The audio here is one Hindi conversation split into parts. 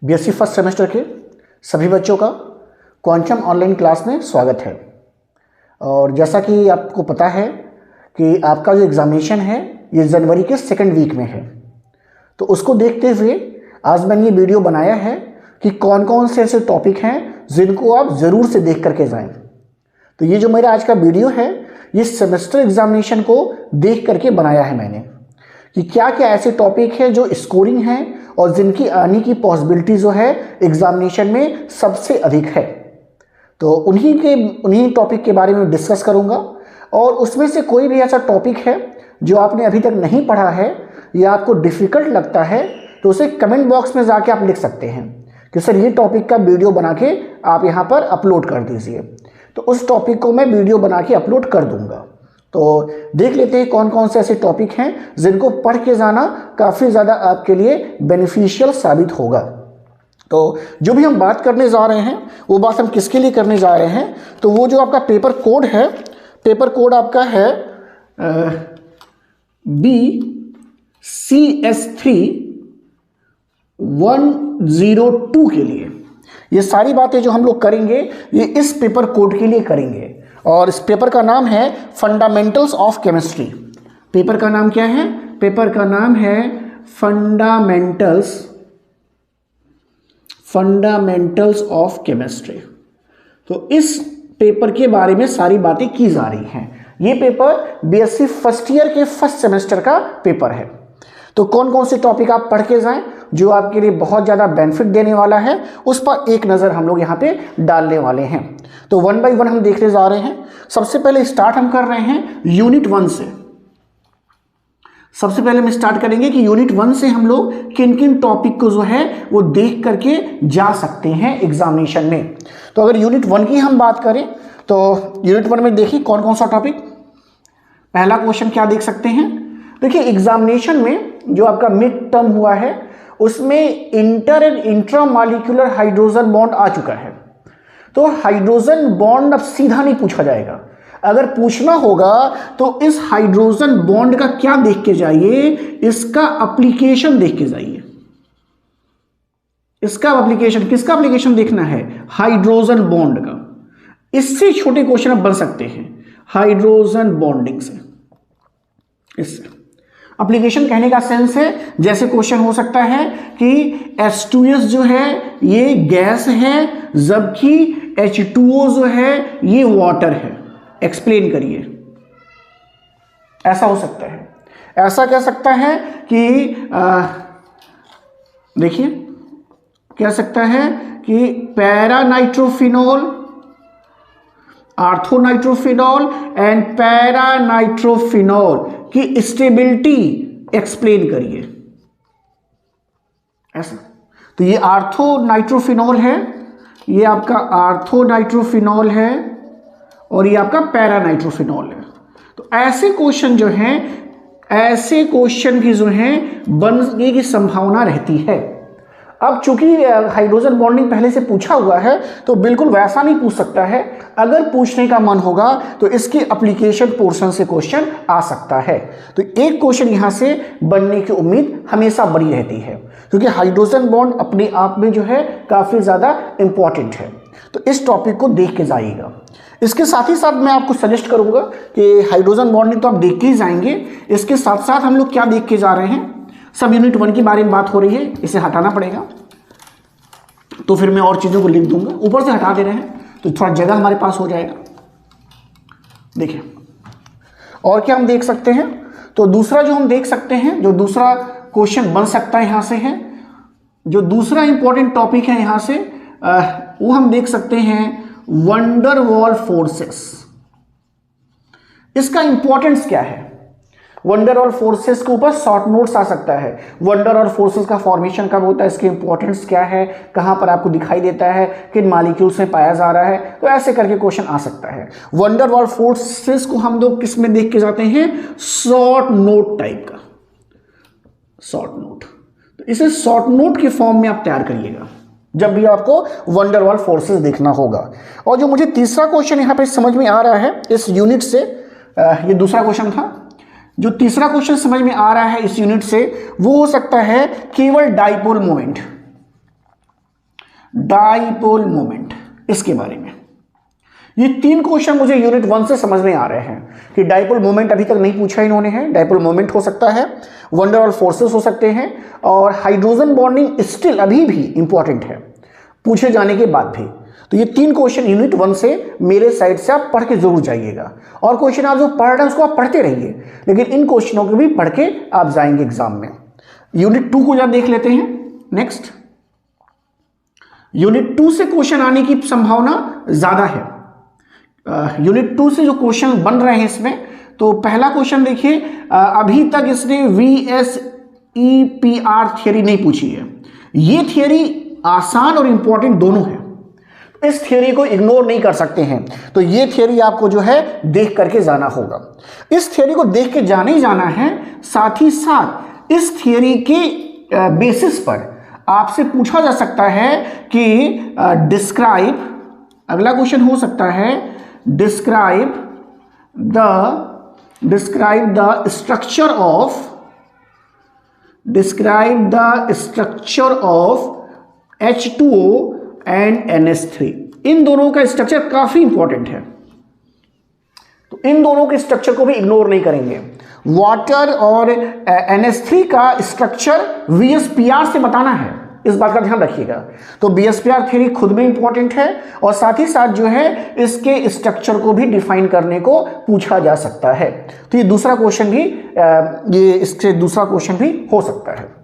बीएससी फर्स्ट सेमेस्टर के सभी बच्चों का क्वांटम ऑनलाइन क्लास में स्वागत है। और जैसा कि आपको पता है कि आपका जो एग्ज़ामिनेशन है ये जनवरी के सेकंड वीक में है, तो उसको देखते हुए आज मैंने ये वीडियो बनाया है कि कौन कौन से ऐसे टॉपिक हैं जिनको आप ज़रूर से देख करके जाएं। तो ये जो मेरा आज का वीडियो है ये सेमेस्टर एग्ज़ामिनेशन को देख करके बनाया है मैंने कि क्या क्या ऐसे टॉपिक है जो स्कोरिंग है और जिनकी आने की पॉसिबिलिटी जो है एग्जामिनेशन में सबसे अधिक है। तो उन्हीं टॉपिक के बारे में डिस्कस करूंगा। और उसमें से कोई भी ऐसा टॉपिक है जो आपने अभी तक नहीं पढ़ा है या आपको डिफ़िकल्ट लगता है तो उसे कमेंट बॉक्स में जाके आप लिख सकते हैं कि सर ये टॉपिक का वीडियो बना के आप यहाँ पर अपलोड कर दीजिए। तो उस टॉपिक को मैं वीडियो बना के अपलोड कर दूँगा। तो देख लेते हैं कौन कौन से ऐसे टॉपिक हैं जिनको पढ़ के जाना काफ़ी ज़्यादा आपके लिए बेनिफिशियल साबित होगा। तो जो भी हम बात करने जा रहे हैं वो बात हम किसके लिए करने जा रहे हैं, तो वो जो आपका पेपर कोड है, पेपर कोड आपका है BCS3-102 के लिए। ये सारी बातें जो हम लोग करेंगे ये इस पेपर कोड के लिए करेंगे और इस पेपर का नाम है फंडामेंटल्स ऑफ केमिस्ट्री। पेपर का नाम क्या है? पेपर का नाम है फंडामेंटल्स ऑफ केमिस्ट्री। तो इस पेपर के बारे में सारी बातें की जा रही हैं। ये पेपर बीएससी फर्स्ट ईयर के फर्स्ट सेमेस्टर का पेपर है। तो कौन कौन से टॉपिक आप पढ़ के जाएं जो आपके लिए बहुत ज़्यादा बेनिफिट देने वाला है उस पर एक नज़र हम लोग यहाँ पे डालने वाले हैं। तो वन बाय वन हम देखने जा रहे हैं। सबसे पहले स्टार्ट हम कर रहे हैं यूनिट 1 से। सबसे पहले हम स्टार्ट करेंगे कि यूनिट 1 से हम लोग किन किन टॉपिक को जो है वो देख करके जा सकते हैं एग्जामिनेशन में। तो अगर यूनिट 1 की हम बात करें तो यूनिट 1 में देखिए कौन कौन सा टॉपिक। पहला क्वेश्चन क्या देख सकते हैं, देखिए एग्जामिनेशन में जो आपका मिड टर्म हुआ है उसमें inter and intramolecular hydrogen bond आ चुका है। तो हाइड्रोजन बॉन्ड अब सीधा नहीं पूछा जाएगा। अगर पूछना होगा तो इस हाइड्रोजन बॉन्ड का क्या देख के जाइए, इसका एप्लीकेशन देख के जाइए। इसका एप्लीकेशन, किसका एप्लीकेशन देखना है? हाइड्रोजन बॉन्ड का। इससे छोटे क्वेश्चन अब बन सकते हैं हाइड्रोजन बॉन्डिंग से। इससे एप्लीकेशन कहने का सेंस है जैसे क्वेश्चन हो सकता है कि H2S जो है ये गैस है जबकि H2O जो है ये वाटर है, एक्सप्लेन करिए। ऐसा हो सकता है। ऐसा कह सकता है कि देखिए कह सकता है कि पैरानाइट्रोफिनॉल, आर्थोनाइट्रोफिनॉल एंड पैरानाइट्रोफिनॉल की स्टेबिलिटी एक्सप्लेन करिए। ऐसा। तो ये आर्थोनाइट्रोफिनॉल है, ये आपका आर्थोनाइट्रोफिनॉल है और ये आपका पैरानाइट्रोफिनॉल है। तो ऐसे क्वेश्चन जो हैं, ऐसे क्वेश्चन भी जो हैं बनने की संभावना रहती है। अब चूंकि हाइड्रोजन बॉन्डिंग पहले से पूछा हुआ है तो बिल्कुल वैसा नहीं पूछ सकता है। अगर पूछने का मन होगा तो इसके एप्लीकेशन पोर्शन से क्वेश्चन आ सकता है। तो एक क्वेश्चन यहां से बनने की उम्मीद हमेशा बनी रहती है क्योंकि हाइड्रोजन बॉन्ड अपने आप में जो है काफ़ी ज़्यादा इंपॉर्टेंट है। तो इस टॉपिक को देख के जाइएगा। इसके साथ ही साथ मैं आपको सजेस्ट करूंगा कि हाइड्रोजन बॉन्डिंग तो आप देख के ही जाएंगे, इसके साथ साथ हम लोग क्या देख के जा रहे हैं, सब यूनिट 1 के बारे में बात हो रही है, इसे हटाना पड़ेगा तो फिर मैं और चीज़ों को लिख दूंगा। ऊपर से हटा दे रहे हैं तो थोड़ा जगह हमारे पास हो जाएगा। देखिए और क्या हम देख सकते हैं, तो दूसरा जो हम देख सकते हैं, जो दूसरा क्वेश्चन बन सकता है यहाँ से है, जो दूसरा इंपॉर्टेंट टॉपिक है यहाँ से वो हम देख सकते हैं वंडर वॉल फोर्सेस। इसका इंपॉर्टेंस क्या है? वंडर और फोर्सेस के ऊपर शॉर्ट नोट्स आ सकता है। वंडर और फोर्सेस का फॉर्मेशन कब होता है, इसकी इंपॉर्टेंस क्या है, कहां पर आपको दिखाई देता है, किन मॉलिक्यूल्स में पाया जा रहा है, तो ऐसे करके क्वेश्चन आ सकता है। वंडर वॉल फोर्सेस को हम लोग किस में देख के जाते हैं? शॉर्ट नोट टाइप का, शॉर्ट नोट। तो इसे शॉर्ट नोट की फॉर्म में आप तैयार करिएगा जब भी आपको वंडर वॉल फोर्सेस देखना होगा। और जो मुझे तीसरा क्वेश्चन यहाँ पे समझ में आ रहा है इस यूनिट से, ये दूसरा क्वेश्चन था, जो तीसरा क्वेश्चन समझ में आ रहा है इस यूनिट से वो हो सकता है केवल डाइपोल मोमेंट। डाइपोल मोमेंट, इसके बारे में। ये 3 क्वेश्चन मुझे यूनिट 1 से समझ में आ रहे हैं कि डाइपोल मोमेंट अभी तक नहीं पूछा इन्होंने है। डाइपोल मोमेंट हो सकता है, वंडरवॉल फोर्सेस हो सकते हैं, और हाइड्रोजन बॉन्डिंग स्टिल अभी भी इंपॉर्टेंट है पूछे जाने के बाद भी। तो ये 3 क्वेश्चन यूनिट 1 से मेरे साइड से आप पढ़ के जरूर जाइएगा, और क्वेश्चन आप जो पढ़ रहे हैं उसको आप पढ़ते रहिए, लेकिन इन क्वेश्चनों को भी पढ़ के आप जाएंगे एग्जाम में। यूनिट 2 को जरा देख लेते हैं। नेक्स्ट, यूनिट 2 से क्वेश्चन आने की संभावना ज्यादा है। यूनिट 2 से जो क्वेश्चन बन रहे हैं इसमें, तो पहला क्वेश्चन देखिए, अभी तक इसने VSEPR थियरी नहीं पूछी है। ये थियरी आसान और इंपॉर्टेंट दोनों है, इस थियरी को इग्नोर नहीं कर सकते हैं। तो ये थियरी आपको जो है देख करके जाना होगा। इस थियरी को देख के जाना ही जाना है, साथ ही साथ इस थियरी के बेसिस पर आपसे पूछा जा सकता है कि डिस्क्राइब, अगला क्वेश्चन हो सकता है describe the structure of H2O and NH3। इन दोनों का स्ट्रक्चर काफी इंपॉर्टेंट है, तो इन दोनों के स्ट्रक्चर को भी इग्नोर नहीं करेंगे। वाटर और NH3 का स्ट्रक्चर VSPR से बताना है, इस बात का ध्यान रखिएगा। तो VSPR थ्योरी खुद में इंपॉर्टेंट है, और साथ ही साथ जो है इसके स्ट्रक्चर को भी डिफाइन करने को पूछा जा सकता है। तो ये दूसरा क्वेश्चन भी इससे दूसरा क्वेश्चन भी हो सकता है।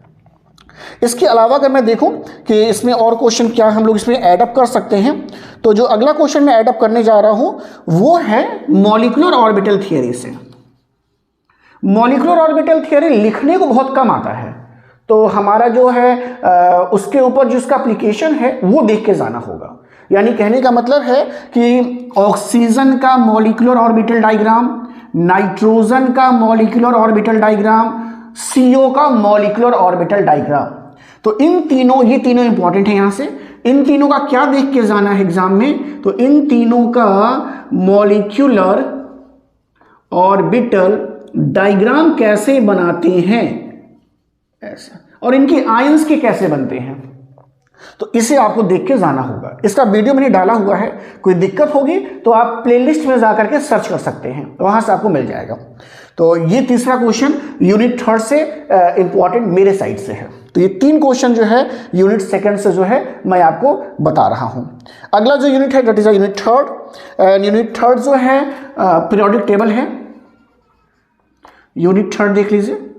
इसके अलावा अगर मैं देखूं कि इसमें और क्वेश्चन क्या हम लोग इसमें ऐडअप कर सकते हैं, तो जो अगला क्वेश्चन मैं ऐडअप करने जा रहा हूं वो है मॉलिक्यूलर ऑर्बिटल थियरी से। मॉलिक्यूलर ऑर्बिटल थियरी लिखने को बहुत कम आता है, तो हमारा जो है उसके ऊपर जो उसका एप्लीकेशन है वो देख के जाना होगा। यानी कहने का मतलब है कि ऑक्सीजन का मॉलिक्यूलर ऑर्बिटल डायग्राम, नाइट्रोजन का मॉलिक्यूलर ऑर्बिटल डायग्राम, CO का मॉलिक्यूलर ऑर्बिटल डायग्राम, तो इन तीनों, ये तीनों इंपॉर्टेंट है। यहां से इन तीनों का क्या देख के जाना है एग्जाम में, तो इन तीनों का मॉलिक्यूलर ऑर्बिटल डायग्राम कैसे बनाते हैं ऐसा, और इनके आयंस के कैसे बनते हैं, तो इसे आपको देख के जाना होगा। इसका वीडियो मैंने डाला हुआ है, कोई दिक्कत होगी तो आप प्लेलिस्ट में जाकर के सर्च कर सकते हैं, वहां से आपको मिल जाएगा। तो ये तीसरा क्वेश्चन यूनिट 3 से इंपॉर्टेंट मेरे साइड से है। तो ये 3 क्वेश्चन जो है यूनिट 2 से जो है मैं आपको बता रहा हूं। अगला जो यूनिट है दैट इज यूनिट 3। यूनिट 3 जो है पीरियोडिक टेबल है। यूनिट 3 देख लीजिए।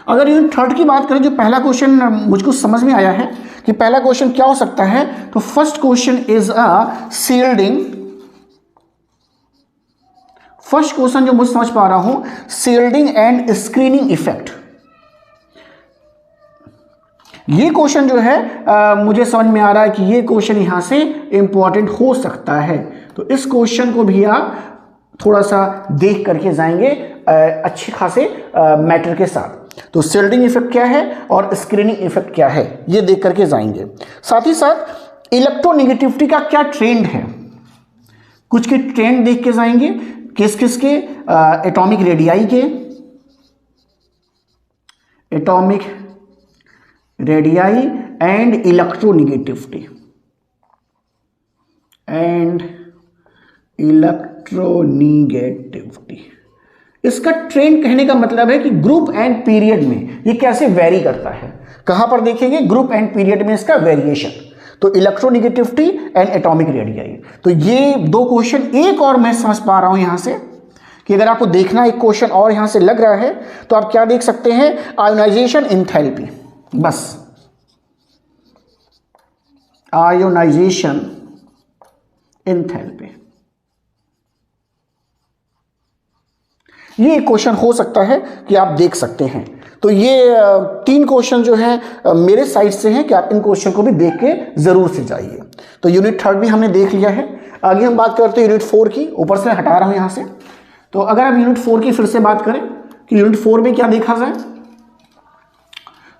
अगर यूनिट 3 की बात करें, जो पहला क्वेश्चन मुझको समझ में आया है कि पहला क्वेश्चन क्या हो सकता है, तो first question is a shielding. First question जो मुझे समझ पा रहा हूं, शील्डिंग एंड स्क्रीनिंग इफेक्ट। ये क्वेश्चन जो है मुझे समझ में आ रहा है कि ये क्वेश्चन यहां से इंपॉर्टेंट हो सकता है। तो इस क्वेश्चन को भी आप थोड़ा सा देख करके जाएंगे अच्छे खासे मैटर के साथ। तो शील्डिंग इफेक्ट क्या है और स्क्रीनिंग इफेक्ट क्या है, ये देख करके जाएंगे। साथ ही साथ इलेक्ट्रोनेगेटिविटी का क्या ट्रेंड है, कुछ के ट्रेंड देख के जाएंगे, किस किस के, एटॉमिक रेडियाई के, एटॉमिक रेडियाई एंड इलेक्ट्रोनेगेटिविटी इसका ट्रेंड कहने का मतलब है कि ग्रुप एंड पीरियड में ये कैसे वेरी करता है। कहां पर देखेंगे, ग्रुप एंड पीरियड में इसका वेरिएशन। तो इलेक्ट्रोनेगेटिविटी एंड एटॉमिक रेडियाई। तो ये 2 क्वेश्चन, एक और मैं समझ पा रहा हूं यहां से कि अगर आपको देखना एक क्वेश्चन और यहां से लग रहा है तो आप क्या देख सकते हैं, आयोनाइजेशन एंथैल्पी। बस आयोनाइजेशन एंथैल्पी, ये एक क्वेश्चन हो सकता है कि आप देख सकते हैं। तो ये 3 क्वेश्चन जो है मेरे साइड से हैं कि आप इन क्वेश्चन को भी देख के जरूर से जाइए। तो यूनिट 3 भी हमने देख लिया है। आगे हम बात करते हैं यूनिट 4 की। ऊपर से हटा रहा हूं यहां से। तो अगर आप यूनिट 4 की फिर से बात करें कि यूनिट 4 में क्या देखा जाए,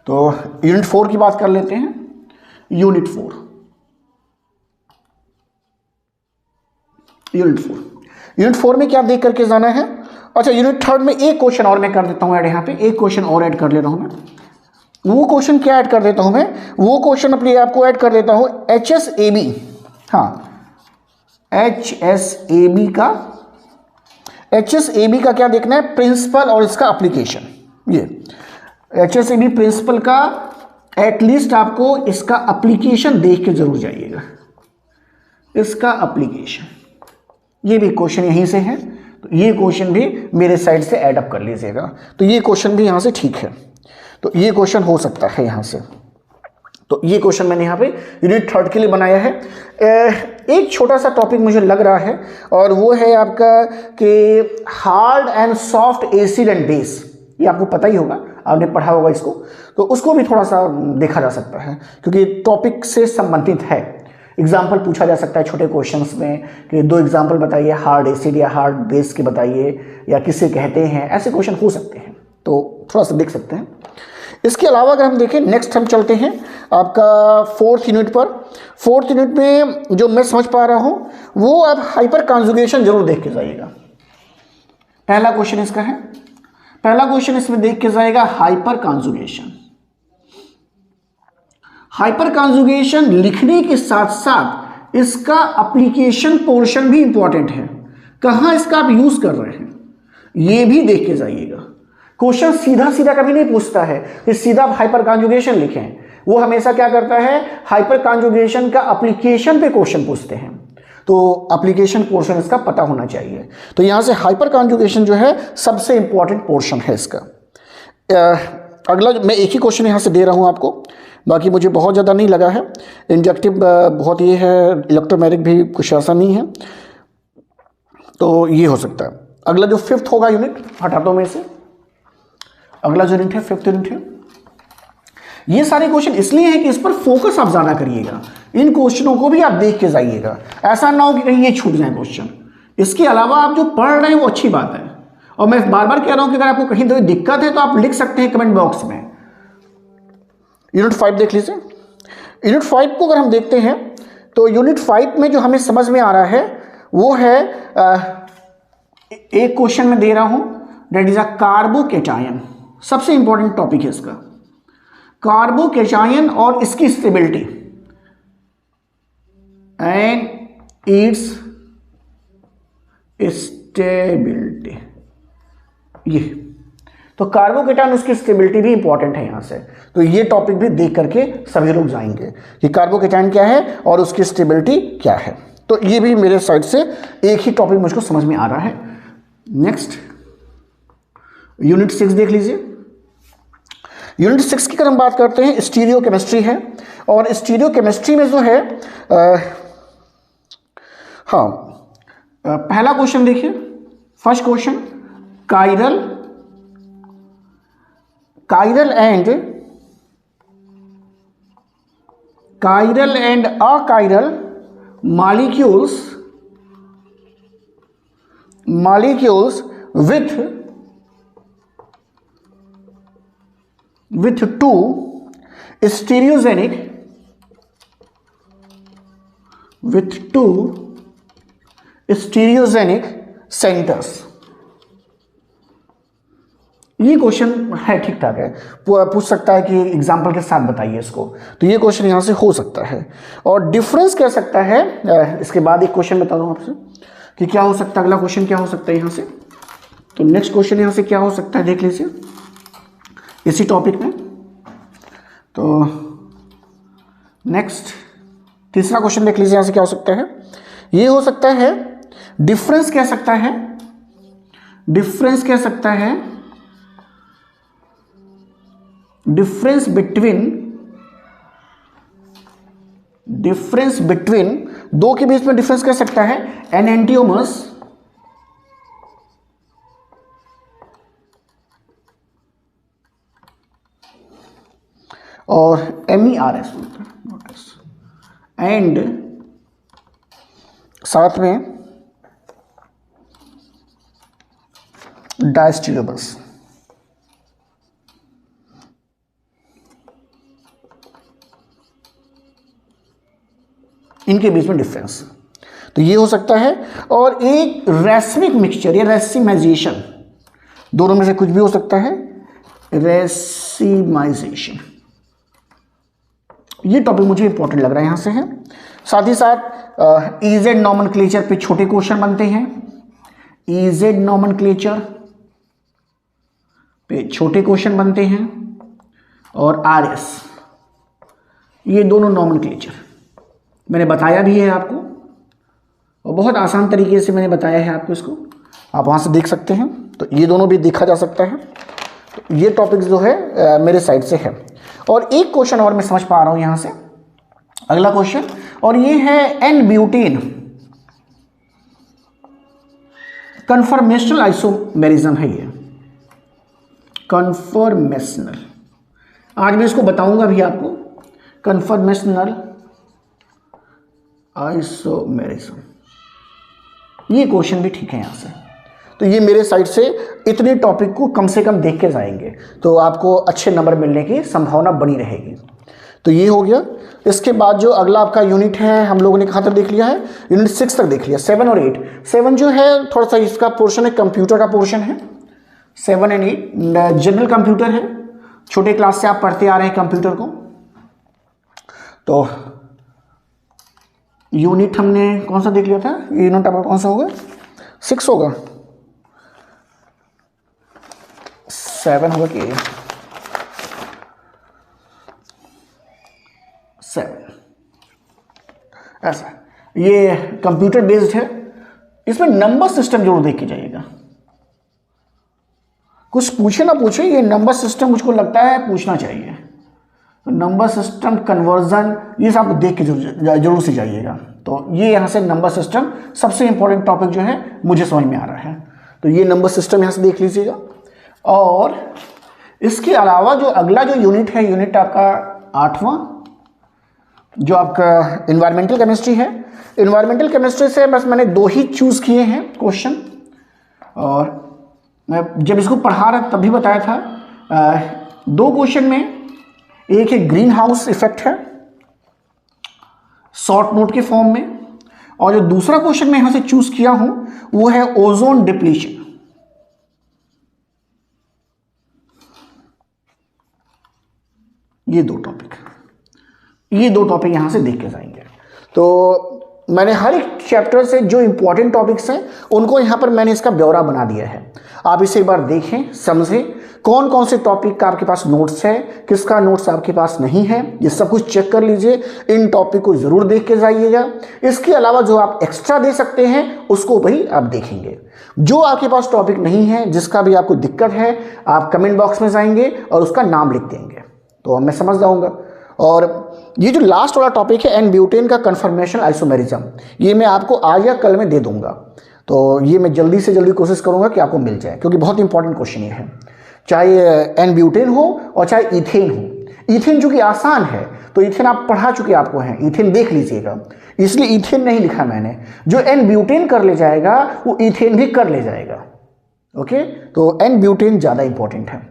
तो यूनिट 4 की बात कर लेते हैं। यूनिट 4 में क्या देख करके जाना है। अच्छा, यूनिट 3 में एक क्वेश्चन और मैं कर देता हूं ऐड, यहां पे एक क्वेश्चन और ऐड कर ले रहा हूं मैं। वो क्वेश्चन क्या ऐड कर देता हूं मैं, वो क्वेश्चन अपने आपको ऐड कर देता हूं HSAB। हाँ, HSAB का क्या देखना है, प्रिंसिपल और इसका एप्लीकेशन। ये HSAB प्रिंसिपल का एटलीस्ट आपको इसका एप्लीकेशन देख के जरूर जाइएगा, इसका एप्लीकेशन। ये भी क्वेश्चन यहीं से है, तो ये क्वेश्चन भी मेरे साइड से ऐड अप कर लीजिएगा। तो ये क्वेश्चन भी यहाँ से ठीक है, तो ये क्वेश्चन हो सकता है यहाँ से। तो ये क्वेश्चन मैंने यहाँ पे यूनिट 3 के लिए बनाया है। एक छोटा सा टॉपिक मुझे लग रहा है, और वो है आपका कि hard and soft acid and base. ये आपको पता ही होगा, आपने पढ़ा होगा इसको, तो उसको भी थोड़ा सा देखा जा सकता है क्योंकि टॉपिक से संबंधित है। एग्जाम्पल पूछा जा सकता है छोटे क्वेश्चंस में कि 2 एग्जाम्पल बताइए, हार्ड एसिड या हार्ड बेस के बताइए, या किसे कहते हैं, ऐसे क्वेश्चन हो सकते हैं, तो थोड़ा सा देख सकते हैं। इसके अलावा अगर हम देखें, नेक्स्ट हम चलते हैं आपका 4th यूनिट पर। 4th यूनिट में जो मैं समझ पा रहा हूं वो आप हाइपर कॉन्जुगेशन जरूर देख के जाइएगा। पहला क्वेश्चन इसका है, पहला क्वेश्चन इसमें देख के जाएगा हाइपर कॉन्जुगेशन। हाइपर कॉन्जुगेशन लिखने के साथ साथ इसका एप्लीकेशन पोर्शन भी इंपॉर्टेंट है, कहां इसका आप यूज कर रहे हैं ये भी देख के जाइएगा। क्वेश्चन सीधा सीधा कभी नहीं पूछता है कि सीधा आप हाइपर कॉन्जुगेशन लिखें, वो हमेशा क्या करता है, हाइपर कॉन्जुगेशन का एप्लीकेशन पे क्वेश्चन पूछते हैं, तो एप्लीकेशन पोर्शन इसका पता होना चाहिए। तो यहां से हाइपर कॉन्जुगेशन जो है सबसे इंपॉर्टेंट पोर्शन है इसका। अगला मैं एक ही क्वेश्चन यहां से दे रहा हूं आपको, बाकी मुझे बहुत ज़्यादा नहीं लगा है। इंडक्टिव बहुत ये है, इलेक्ट्रोमैग्नेटिक भी कुछ ऐसा नहीं है, तो ये हो सकता है। अगला जो 5th होगा यूनिट, हटातों में से अगला जो यूनिट है 5th यूनिट है। ये सारे क्वेश्चन इसलिए हैं कि इस पर फोकस आप ज़्यादा करिएगा, इन क्वेश्चनों को भी आप देख के जाइएगा, ऐसा ना हो कि कहीं ये छूट जाए क्वेश्चन। इसके अलावा आप जो पढ़ रहे हैं वो अच्छी बात है, और मैं बार बार कह रहा हूं कि अगर आपको कहीं कोई दिक्कत है तो आप लिख सकते हैं कमेंट बॉक्स में। यूनिट 5 देख लीजिए। यूनिट 5 को अगर हम देखते हैं तो यूनिट 5 में जो हमें समझ में आ रहा है वो है, एक क्वेश्चन में दे रहा हूं, दैट इज अ कार्बोकेटायन। सबसे इंपॉर्टेंट टॉपिक है इसका, कार्बोकेटायन और इसकी स्टेबिलिटी एंड इट्स स्टेबिलिटी। ये तो कार्बोकेटायन उसकी स्टेबिलिटी भी इंपॉर्टेंट है यहां से, तो ये टॉपिक भी देख करके सभी लोग जाएंगे कि कार्बोकेटायन क्या है और उसकी स्टेबिलिटी क्या है। तो ये भी मेरे साइड से एक ही टॉपिक मुझको समझ में आ रहा है। नेक्स्ट यूनिट 6 देख लीजिए। यूनिट 6 की अगर हम बात करते हैं, स्टीरियो केमिस्ट्री है, और स्टीरियो केमिस्ट्री में जो है पहला क्वेश्चन देखिए, first question, chiral and achiral molecules with two stereogenic centers। ये क्वेश्चन है, ठीक ठाक है, पूछ सकता है कि एग्जाम्पल के साथ बताइए इसको, तो ये क्वेश्चन यहां से हो सकता है। और डिफरेंस कह सकता है, इसके बाद एक क्वेश्चन बता दूं आपसे कि क्या हो सकता है, अगला क्वेश्चन क्या हो सकता है यहां से। तो नेक्स्ट क्वेश्चन यहां से क्या हो सकता है देख लीजिए इसी टॉपिक में। तो नेक्स्ट तीसरा क्वेश्चन देख लीजिए यहां से क्या हो सकता है। ये हो सकता है डिफरेंस कह सकता है, डिफरेंस बिटवीन दो के बीच में डिफरेंस कह सकता है, एनेंटियोमस और MERS एंड साथ में डायस्टीरियोबस। इनके बीच में डिफरेंस, तो ये हो सकता है। और एक रेसिमिक मिक्सचर या रेसिमाइजेशन, दोनों में से कुछ भी हो सकता है, रेसिमाइजेशन। ये टॉपिक मुझे इंपॉर्टेंट लग रहा है यहाँ से है। साथ ही साथ ईजेड नॉमेनक्लेचर पे छोटे क्वेश्चन बनते हैं, ईजेड नॉमेनक्लेचर पे छोटे क्वेश्चन बनते हैं, और आरएस, ये दोनों नॉमेनक्लेचर मैंने बताया भी है आपको, और बहुत आसान तरीके से मैंने बताया है आपको, इसको आप वहाँ से देख सकते हैं। तो ये दोनों भी देखा जा सकता है। तो ये टॉपिक्स जो है मेरे साइड से है। और एक क्वेश्चन और मैं समझ पा रहा हूँ यहाँ से, अगला क्वेश्चन, और ये है एन ब्यूटेन कन्फर्मेशनल आइसोमेरिज्म है, ये कन्फर्मेशनल, आज मैं इसको बताऊंगा भी आपको, कन्फर्मेशनल आइसोमेरिज्म, ये क्वेश्चन भी ठीक है यहाँ से। तो ये मेरे साइड से इतने टॉपिक को कम से कम देख के जाएंगे तो आपको अच्छे नंबर मिलने की संभावना बनी रहेगी। तो ये हो गया। इसके बाद जो अगला आपका यूनिट है, हम लोगों ने कहाँ तक देख लिया है, यूनिट 6 तक देख लिया। 7 और 8, 7 जो है थोड़ा सा इसका पोर्शन है, कंप्यूटर का पोर्शन है। 7 एंड 8 जनरल कंप्यूटर है, छोटे क्लास से आप पढ़ते आ रहे हैं कंप्यूटर को। तो यूनिट हमने कौन सा देख लिया था, यूनिट आपका कौन सा होगा, 6 होगा, 7 होगा कि 7, ऐसा। ये कंप्यूटर बेस्ड है, इसमें नंबर सिस्टम जरूर देख के जाइएगा। कुछ पूछे ना पूछे, ये नंबर सिस्टम मुझको लगता है पूछना चाहिए। तो नंबर सिस्टम कन्वर्जन ये सब देख के जरूर से जाइएगा। तो ये यहाँ से नंबर सिस्टम सबसे इंपॉर्टेंट टॉपिक जो है मुझे समझ में आ रहा है। तो ये नंबर सिस्टम यहाँ से देख लीजिएगा। और इसके अलावा जो अगला जो यूनिट है, यूनिट आपका 8वां, जो आपका इन्वायरमेंटल केमिस्ट्री है। इन्वायरमेंटल केमिस्ट्री से बस मैंने 2 ही चूज़ किए हैं क्वेश्चन, और मैं जब इसको पढ़ा रहा तब भी बताया था 2 क्वेश्चन में, एक है ग्रीन हाउस इफेक्ट है शॉर्ट नोट के फॉर्म में, और जो दूसरा क्वेश्चन मैं यहां से चूज किया हूं वो है ओजोन डिप्लीशन। ये दो टॉपिक यहां से देख के जाएंगे। तो मैंने हर एक चैप्टर से जो इंपॉर्टेंट टॉपिक्स हैं उनको यहाँ पर मैंने इसका ब्यौरा बना दिया है। आप इसे एक बार देखें, समझें, कौन कौन से टॉपिक का आपके पास नोट्स है, किसका नोट्स आपके पास नहीं है, ये सब कुछ चेक कर लीजिए। इन टॉपिक को ज़रूर देख के जाइएगा। इसके अलावा जो आप एक्स्ट्रा दे सकते हैं उसको भी आप देखेंगे। जो आपके पास टॉपिक नहीं है, जिसका भी आपको दिक्कत है, आप कमेंट बॉक्स में जाएंगे और उसका नाम लिख देंगे तो मैं समझ जाऊँगा। और ये जो लास्ट वाला टॉपिक है एन ब्यूटेन का कन्फर्मेशनल आइसोमेरिज्म, ये मैं आपको आज या कल में दे दूंगा। तो ये मैं जल्दी से जल्दी कोशिश करूंगा कि आपको मिल जाए, क्योंकि बहुत इंपॉर्टेंट क्वेश्चन ये है। चाहे एन ब्यूटेन हो और चाहे इथेन हो। इथेन जो कि आसान है, तो इथेन आप पढ़ा चुके आपको हैं, इथेन देख लीजिएगा, इसलिए इथेन नहीं लिखा मैंने। जो एन ब्यूटेन कर ले जाएगा वो इथेन भी कर ले जाएगा। ओके, तो एन ब्यूटेन ज़्यादा इंपॉर्टेंट है।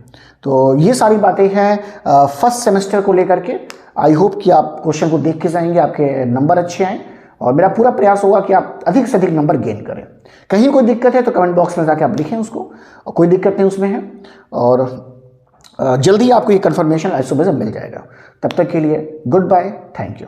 तो ये सारी बातें हैं फर्स्ट सेमेस्टर को लेकर के। आई होप कि आप क्वेश्चन को देख के जाएंगे, आपके नंबर अच्छे आएँ, और मेरा पूरा प्रयास होगा कि आप अधिक से अधिक नंबर गेन करें। कहीं कोई दिक्कत है तो कमेंट बॉक्स में जाके आप लिखें उसको, और कोई दिक्कत नहीं उसमें है, और जल्दी आपको ये कन्फर्मेशन आइसोमेरिज्म मिल जाएगा। तब तक के लिए गुड बाय, थैंक यू।